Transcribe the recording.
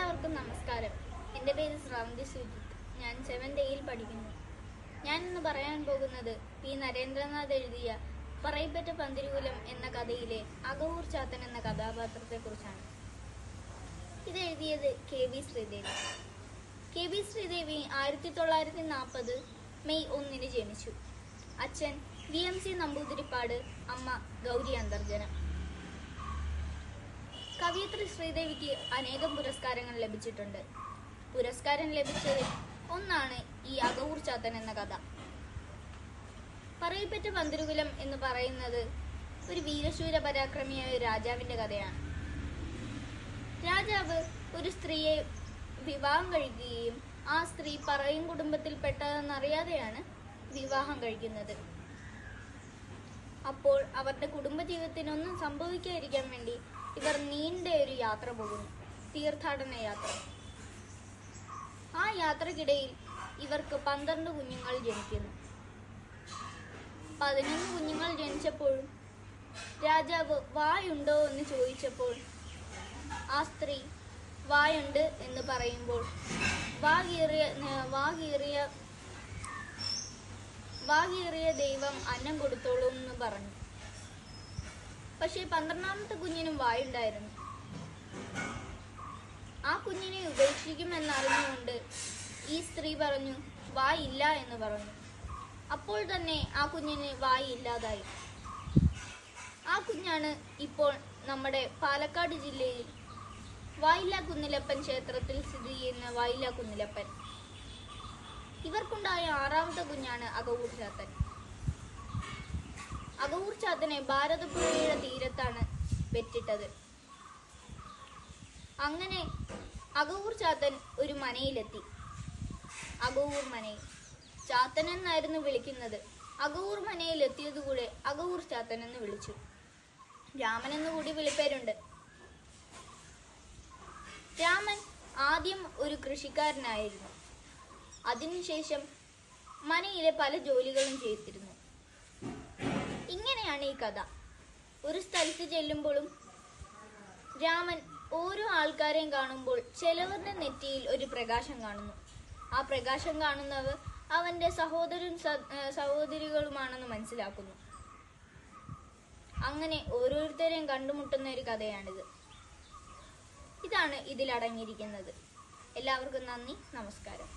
എല്ലാവർക്കും നമസ്കാരം. എൻ്റെ പേര് ശ്രാവന്തി സുജിത്ത്. ഞാൻ 7th Aയിൽ പഠിക്കുന്നു. ഞാൻ ഇന്ന് പറയാൻ പോകുന്നത് പി നരേന്ദ്രനാഥ് എഴുതിയ പറയിപ്പറ്റ പന്തിരുകുലം എന്ന കഥയിലെ അകവൂർ ചാത്തൻ എന്ന കഥാപാത്രത്തെക്കുറിച്ചാണ്. ഇത് എഴുതിയത് KV Sreedevi. KV Sreedevi 1940 May 1 ജനിച്ചു. അച്ഛൻ VMC നമ്പൂതിരിപ്പാട്, അമ്മ ഗൗരി അന്തർജനം. കവയിത്രി ശ്രീദേവിക്ക് അനേകം പുരസ്കാരങ്ങൾ ലഭിച്ചിട്ടുണ്ട്. പുരസ്കാരം ലഭിച്ചതിൽ ഒന്നാണ് ഈ അകവൂർ ചാത്തൻ എന്ന കഥ. പറയിപ്പറ്റ പന്തിരുകുലം എന്ന് പറയുന്നത് ഒരു വീരശൂര പരാക്രമിയായ രാജാവിന്റെ കഥയാണ്. രാജാവ് ഒരു സ്ത്രീയെ വിവാഹം കഴിക്കുകയും ആ സ്ത്രീ പറയും കുടുംബത്തിൽ പെട്ടതെന്നറിയാതെയാണ് വിവാഹം കഴിക്കുന്നത്. അപ്പോൾ അവരുടെ കുടുംബജീവിതത്തിനൊന്നും സംഭവിക്കാതിരിക്കാൻ വേണ്ടി ഇവർ നീണ്ട ഒരു യാത്ര പോകുന്നു, തീർത്ഥാടന യാത്ര. ആ യാത്രക്കിടയിൽ ഇവർക്ക് 12 കുഞ്ഞുങ്ങൾ ജനിക്കുന്നു. 11 കുഞ്ഞുങ്ങൾ ജനിച്ചപ്പോഴും രാജാവ് വായുണ്ടോ എന്ന് ചോദിച്ചപ്പോൾ ആ സ്ത്രീ വായുണ്ട് എന്ന് പറയുമ്പോൾ വാകീറിയ ദൈവം അന്നം കൊടുത്തോളൂ എന്ന് പറഞ്ഞു. പക്ഷെ 12ാമത്തെ കുഞ്ഞിനും വായുണ്ടായിരുന്നു. ആ കുഞ്ഞിനെ ഉപേക്ഷിക്കുമെന്നറിഞ്ഞുകൊണ്ട് ഈ സ്ത്രീ പറഞ്ഞു വായില്ല എന്ന് പറഞ്ഞു. അപ്പോൾ തന്നെ ആ കുഞ്ഞിന് വായില്ലാതായി. ആ കുഞ്ഞാണ് ഇപ്പോൾ നമ്മുടെ പാലക്കാട് ജില്ലയിൽ വായില്ല കുന്നിലപ്പൻ ക്ഷേത്രത്തിൽ സ്ഥിതി ചെയ്യുന്ന വായില്ല കുന്നിലപ്പൻ. ഇവർക്കുണ്ടായ 6ാമത്തെ കുഞ്ഞാണ് അകവൂർ ചാത്തൻ. അകവൂർ ചാത്തനെ ഭാരതപ്പുഴയുടെ തീരത്താണ് പെറ്റിട്ടത്. അങ്ങനെ അകവൂർ ചാത്തൻ ഒരു മനയിലെത്തി. അകവൂർ മനയിൽ ചാത്തൻ എന്നായിരുന്നു വിളിക്കുന്നത്. അകവൂർ മനയിൽ എത്തിയതുകൂടെ അകവൂർ ചാത്തൻ എന്ന് വിളിച്ചു. രാമൻ എന്നുകൂടി വിളിപ്പേരുണ്ട്. രാമൻ ആദ്യം ഒരു കൃഷിക്കാരനായിരുന്നു. അതിനുശേഷം മനയിലെ പല ജോലികളും ചെയ്തിരുന്നു. ഇങ്ങനെയാണ് ഈ കഥ. ഒരു സ്ഥലത്ത് ചെല്ലുമ്പോഴും രാമൻ ഓരോ ആൾക്കാരെയും കാണുമ്പോൾ ചിലവരുടെ നെറ്റിയിൽ ഒരു പ്രകാശം കാണുന്നു. ആ പ്രകാശം കാണുന്നവർ അവന്റെ സഹോദരികളുമാണെന്ന് മനസ്സിലാക്കുന്നു. അങ്ങനെ ഓരോരുത്തരെയും കണ്ടുമുട്ടുന്ന ഒരു കഥയാണിത്. ഇതാണ് ഇതിൽ അടങ്ങിയിരിക്കുന്നത്. എല്ലാവർക്കും നന്ദി, നമസ്കാരം.